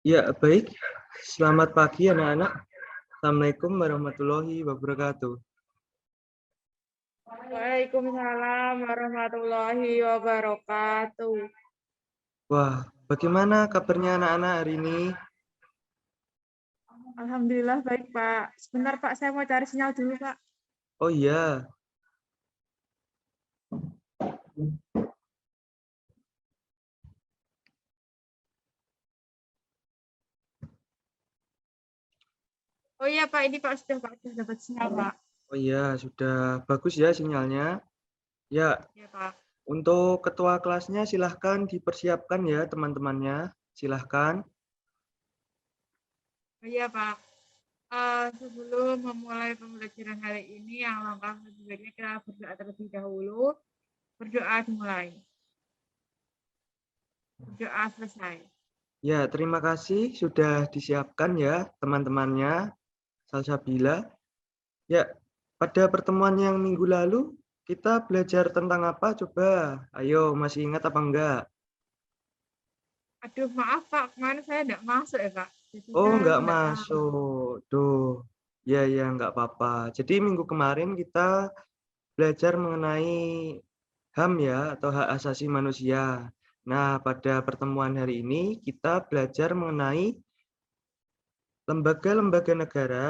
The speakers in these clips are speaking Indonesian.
Ya, baik. Selamat pagi anak-anak. Assalamualaikum warahmatullahi wabarakatuh. Waalaikumsalam warahmatullahi wabarakatuh. Wah, bagaimana kabarnya anak-anak hari ini? Alhamdulillah baik, Pak. Sebentar, Pak, saya mau cari sinyal dulu, Pak. Oh iya, Oh iya, Pak, ini Pak sudah dapat sinyal, Pak. oh iya, sudah bagus ya sinyalnya. Ya, Ya, Pak. untuk ketua kelasnya silahkan dipersiapkan ya teman-temannya. Silahkan. Oh iya, Pak. Sebelum memulai pembelajaran hari ini, yang langkah sebaiknya kita berdoa terlebih dahulu. Berdoa dimulai. Berdoa selesai. Ya, terima kasih sudah disiapkan ya teman-temannya. Salsabila. Ya, pada pertemuan yang minggu lalu kita belajar tentang apa? Coba, ayo masih ingat apa enggak? Aduh, maaf, Pak. Kemarin saya tidak masuk ya, Pak. Oh, Jadinya enggak tidak tahu. masuk. Duh, ya enggak apa-apa. Jadi minggu kemarin kita belajar mengenai HAM ya, atau hak asasi manusia. Nah, pada pertemuan hari ini kita belajar mengenai lembaga-lembaga negara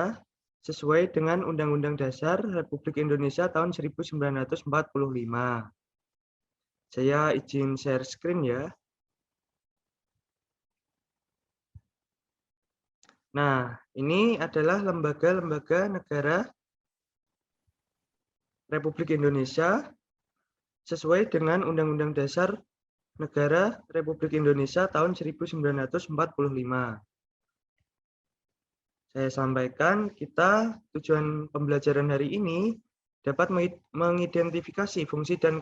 sesuai dengan Undang-Undang Dasar Republik Indonesia tahun 1945. Saya izin share screen ya. Nah, ini adalah lembaga-lembaga negara Republik Indonesia sesuai dengan Undang-Undang Dasar Negara Republik Indonesia tahun 1945. Saya sampaikan, tujuan pembelajaran hari ini dapat mengidentifikasi fungsi dan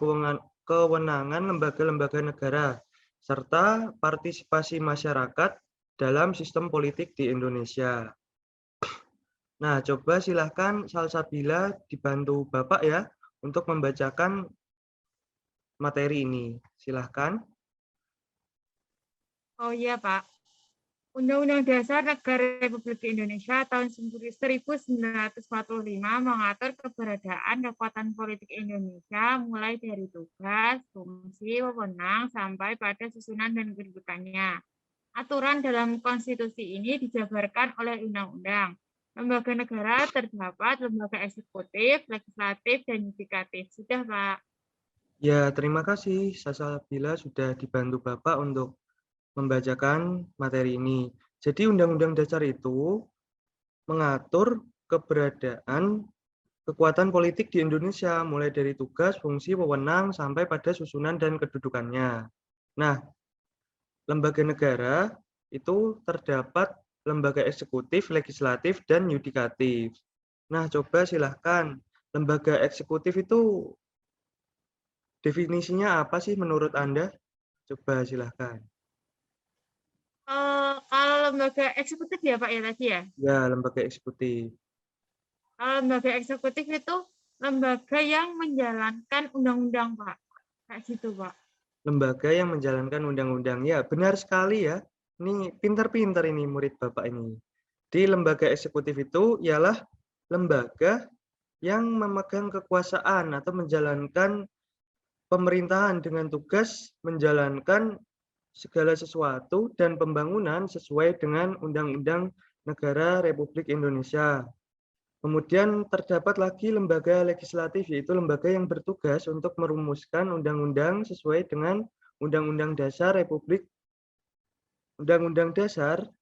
kewenangan lembaga-lembaga negara, serta partisipasi masyarakat dalam sistem politik di Indonesia. Nah, coba silahkan Salsabila dibantu Bapak ya untuk membacakan materi ini. Silahkan. Oh iya, Pak. Undang-Undang Dasar Negara Republik Indonesia tahun 1945 mengatur keberadaan kekuatan politik Indonesia mulai dari tugas, fungsi, wewenang, sampai pada susunan dan kedudukannya. Aturan dalam konstitusi ini dijabarkan oleh undang-undang. Lembaga negara terdapat lembaga eksekutif, legislatif, dan yudikatif. Sudah, Pak. Ya, terima kasih Salsabila sudah dibantu Bapak untuk membacakan materi ini. Jadi Undang-Undang Dasar itu mengatur keberadaan kekuatan politik di Indonesia, mulai dari tugas, fungsi, wewenang, sampai pada susunan dan kedudukannya. Nah, lembaga negara itu terdapat lembaga eksekutif, legislatif, dan yudikatif. Nah, coba silahkan, lembaga eksekutif itu definisinya apa sih menurut Anda? Coba silahkan. Kalau lembaga eksekutif ya, Pak, ya tadi ya? Ya, lembaga eksekutif. Lembaga eksekutif itu lembaga yang menjalankan undang-undang, Pak. Kayak gitu, Pak. Lembaga yang menjalankan undang-undang. Ya, benar sekali ya. Ini pintar-pintar ini murid Bapak ini. Di lembaga eksekutif itu ialah lembaga yang memegang kekuasaan atau menjalankan pemerintahan dengan tugas menjalankan segala sesuatu dan pembangunan sesuai dengan Undang-Undang Negara Republik Indonesia. Kemudian terdapat lagi lembaga legislatif, yaitu lembaga yang bertugas untuk merumuskan undang-undang sesuai dengan Undang-Undang Dasar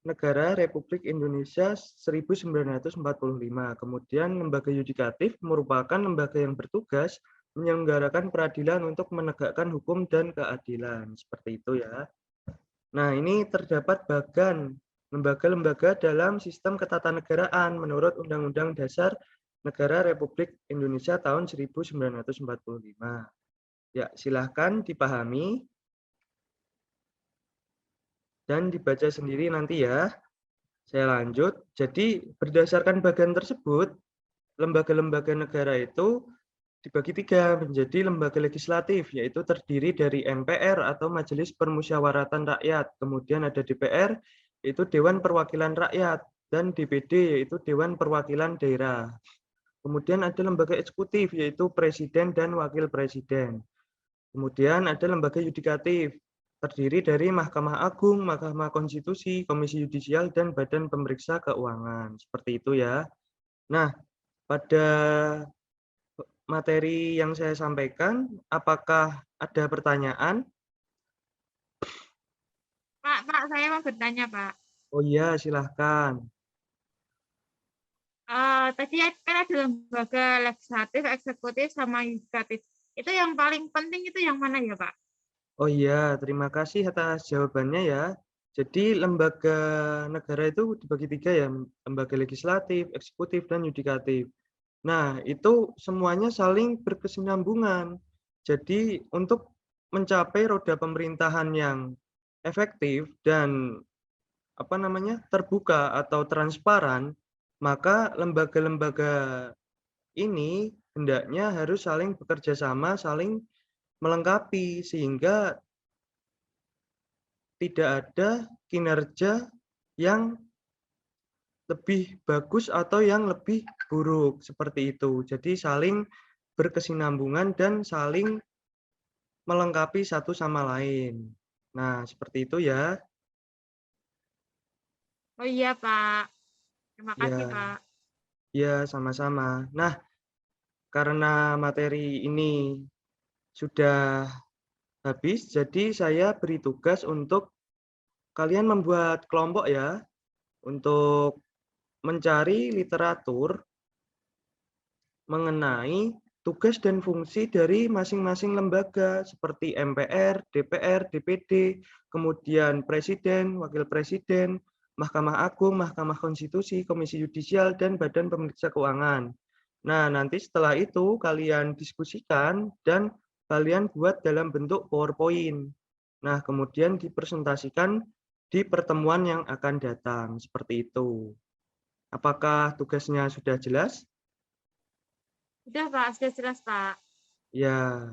Negara Republik Indonesia 1945. Kemudian lembaga yudikatif merupakan lembaga yang bertugas menyelenggarakan peradilan untuk menegakkan hukum dan keadilan. Seperti itu ya. Nah, ini terdapat bagan lembaga-lembaga dalam sistem ketatanegaraan menurut Undang-Undang Dasar Negara Republik Indonesia tahun 1945. Ya, silahkan dipahami dan dibaca sendiri nanti ya. Saya lanjut. Jadi, berdasarkan bagan tersebut, lembaga-lembaga negara itu dibagi tiga menjadi lembaga legislatif, yaitu terdiri dari MPR atau Majelis Permusyawaratan Rakyat, kemudian ada DPR, yaitu Dewan Perwakilan Rakyat, dan DPD, yaitu Dewan Perwakilan Daerah. Kemudian ada lembaga eksekutif, yaitu Presiden dan Wakil Presiden. Kemudian ada lembaga yudikatif, terdiri dari Mahkamah Agung, Mahkamah Konstitusi, Komisi Yudisial, dan Badan Pemeriksa Keuangan. Seperti itu ya. Nah, pada materi yang saya sampaikan, apakah ada pertanyaan? Pak, saya mau bertanya, Pak. Oh iya, silahkan. Tadi kan ada lembaga legislatif, eksekutif, sama yudikatif. Itu yang paling penting itu yang mana ya, Pak? Oh iya, terima kasih atas jawabannya ya. Jadi lembaga negara itu dibagi 3 ya, lembaga legislatif, eksekutif, dan yudikatif. Nah, itu semuanya saling berkesinambungan. Jadi untuk mencapai roda pemerintahan yang efektif dan terbuka atau transparan, maka lembaga-lembaga ini hendaknya harus saling bekerja sama, saling melengkapi sehingga tidak ada kinerja yang lebih bagus atau yang lebih buruk, seperti itu. Jadi saling berkesinambungan dan saling melengkapi satu sama lain. Nah, seperti itu ya. Oh iya, Pak. Terima kasih, Ya, Pak. ya sama-sama. Nah, karena materi ini sudah habis, jadi saya beri tugas untuk kalian membuat kelompok ya, untuk mencari literatur mengenai tugas dan fungsi dari masing-masing lembaga seperti MPR, DPR, DPD, kemudian Presiden, Wakil Presiden, Mahkamah Agung, Mahkamah Konstitusi, Komisi Yudisial, dan Badan Pemeriksa Keuangan. Nah, nanti setelah itu kalian diskusikan dan kalian buat dalam bentuk PowerPoint. Nah, kemudian dipresentasikan di pertemuan yang akan datang, seperti itu. Apakah tugasnya sudah jelas? Sudah, Pak. Sudah jelas, Pak. Ya,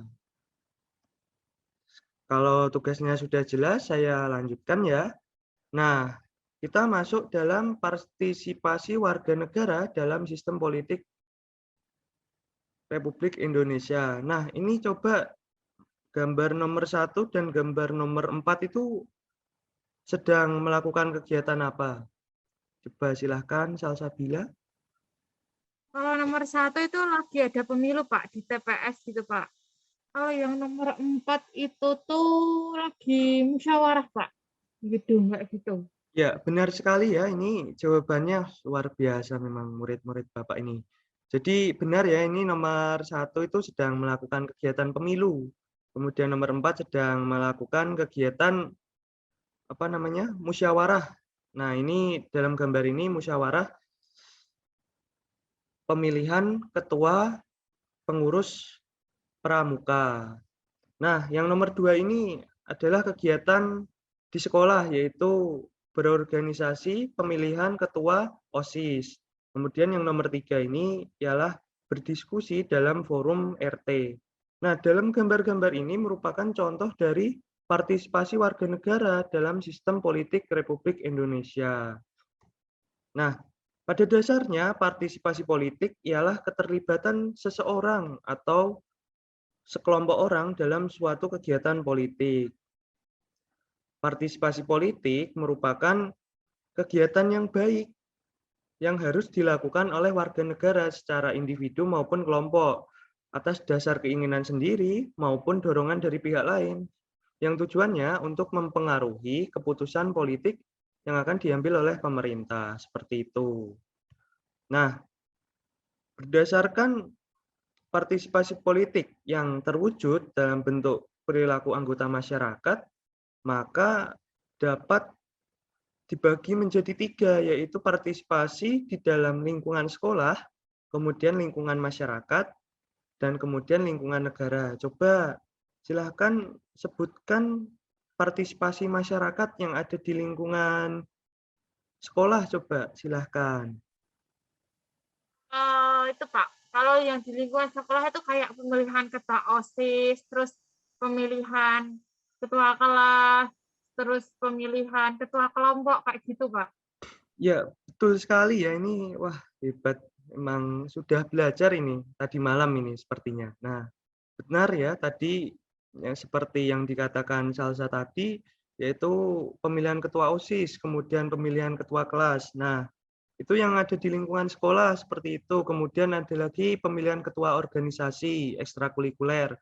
kalau tugasnya sudah jelas, saya lanjutkan ya. Nah, kita masuk dalam partisipasi warga negara dalam sistem politik Republik Indonesia. Nah, ini coba gambar nomor 1 dan gambar nomor 4 itu sedang melakukan kegiatan apa? Coba silahkan, Salsabila. Kalau nomor 1 itu lagi ada pemilu, Pak, di TPS gitu, Pak. Kalau yang nomor 4 itu tuh lagi musyawarah, Pak. Gitu, nggak gitu. Ya, benar sekali ya. Ini jawabannya luar biasa memang murid-murid Bapak ini. Jadi benar ya, ini nomor 1 itu sedang melakukan kegiatan pemilu. Kemudian nomor 4 sedang melakukan kegiatan musyawarah. Nah, ini dalam gambar ini musyawarah pemilihan ketua pengurus pramuka. Nah, yang nomor 2 ini adalah kegiatan di sekolah, yaitu berorganisasi pemilihan ketua OSIS. Kemudian yang nomor 3 ini ialah berdiskusi dalam forum RT. Nah, dalam gambar-gambar ini merupakan contoh dari partisipasi warga negara dalam sistem politik Republik Indonesia. Nah, pada dasarnya partisipasi politik ialah keterlibatan seseorang atau sekelompok orang dalam suatu kegiatan politik. Partisipasi politik merupakan kegiatan yang baik yang harus dilakukan oleh warga negara secara individu maupun kelompok atas dasar keinginan sendiri maupun dorongan dari pihak lain yang tujuannya untuk mempengaruhi keputusan politik yang akan diambil oleh pemerintah. Seperti itu. Nah, berdasarkan partisipasi politik yang terwujud dalam bentuk perilaku anggota masyarakat, maka dapat dibagi menjadi 3, yaitu partisipasi di dalam lingkungan sekolah, kemudian lingkungan masyarakat, dan kemudian lingkungan negara. Coba silahkan sebutkan partisipasi masyarakat yang ada di lingkungan sekolah, coba silahkan. Itu Pak, kalau yang di lingkungan sekolah itu kayak pemilihan ketua OSIS, terus pemilihan ketua kelas, terus pemilihan ketua kelompok kayak gitu, Pak. Ya, betul sekali ya ini. Wah, hebat. Memang sudah belajar ini tadi malam ini sepertinya. Nah, benar ya tadi yang seperti yang dikatakan Salsa tadi, yaitu pemilihan ketua OSIS, kemudian pemilihan ketua kelas. Nah, itu yang ada di lingkungan sekolah seperti itu. Kemudian ada lagi pemilihan ketua organisasi ekstrakurikuler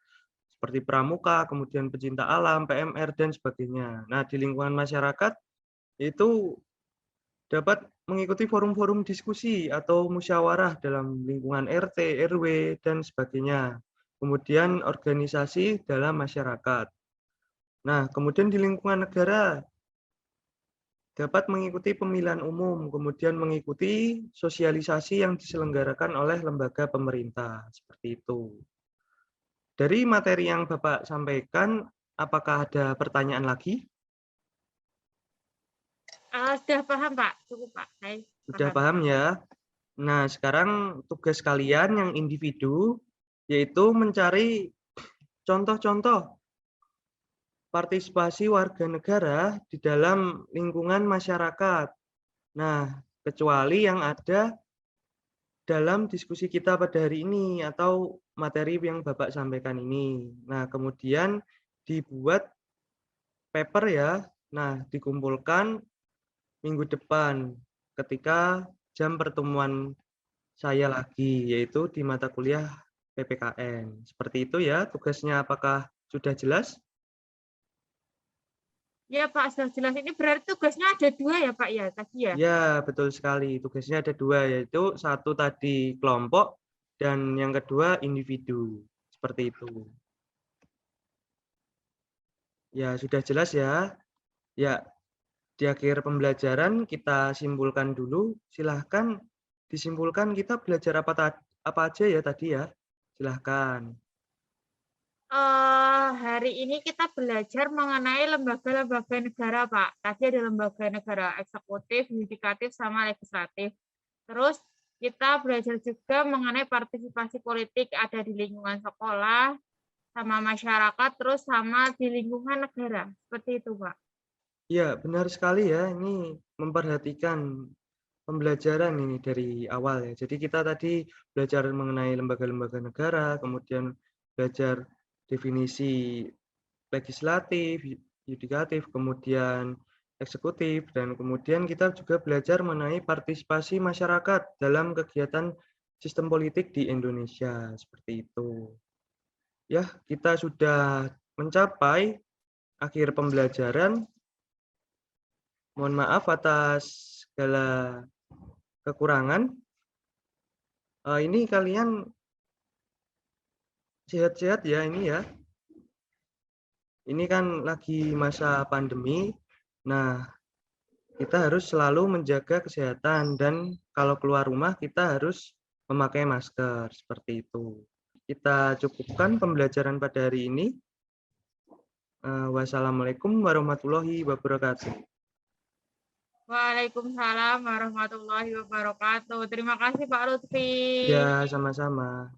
seperti pramuka, kemudian pecinta alam, PMR dan sebagainya. Nah, di lingkungan masyarakat itu dapat mengikuti forum-forum diskusi atau musyawarah dalam lingkungan RT, RW, dan sebagainya. Kemudian organisasi dalam masyarakat. Nah, kemudian di lingkungan negara dapat mengikuti pemilihan umum, kemudian mengikuti sosialisasi yang diselenggarakan oleh lembaga pemerintah. Seperti itu. Dari materi yang Bapak sampaikan, apakah ada pertanyaan lagi? Sudah paham, Pak. Cukup, Pak. Saya Sudah paham. paham ya? Nah, sekarang tugas kalian yang individu yaitu mencari contoh-contoh partisipasi warga negara di dalam lingkungan masyarakat. Nah, kecuali yang ada dalam diskusi kita pada hari ini atau materi yang Bapak sampaikan ini. Nah, kemudian dibuat paper ya. Nah, dikumpulkan minggu depan ketika jam pertemuan saya lagi, yaitu di mata kuliah PPKN. Seperti itu ya tugasnya, apakah sudah jelas? Ya, Pak, sudah jelas. Ini berarti tugasnya ada 2 ya, Pak, ya, tadi ya? Ya, betul sekali. Tugasnya ada 2, yaitu satu tadi kelompok dan yang kedua individu. Seperti itu. Ya, sudah jelas ya. Ya, di akhir pembelajaran kita simpulkan dulu. Silahkan disimpulkan kita belajar apa aja ya tadi ya. Silahkan. Hari ini kita belajar mengenai lembaga-lembaga negara, Pak. Tadi ada lembaga negara eksekutif, yudikatif, sama legislatif. Terus kita belajar juga mengenai partisipasi politik ada di lingkungan sekolah, sama masyarakat, terus sama di lingkungan negara. Seperti itu, Pak. Ya, benar sekali ya. Ini memperhatikan pembelajaran ini dari awal ya. Jadi kita tadi belajar mengenai lembaga-lembaga negara, kemudian belajar definisi legislatif, yudikatif, kemudian eksekutif, dan kemudian kita juga belajar mengenai partisipasi masyarakat dalam kegiatan sistem politik di Indonesia. Seperti itu. Ya, kita sudah mencapai akhir pembelajaran. Mohon maaf atas segala kekurangan. Ini kalian sehat-sehat ya ini ya. Ini kan lagi masa pandemi. Nah, kita harus selalu menjaga kesehatan dan kalau keluar rumah kita harus memakai masker seperti itu. Kita cukupkan pembelajaran pada hari ini. Wassalamualaikum warahmatullahi wabarakatuh. Waalaikumsalam warahmatullahi wabarakatuh. Terima kasih, Pak Lutfi. Ya, sama-sama.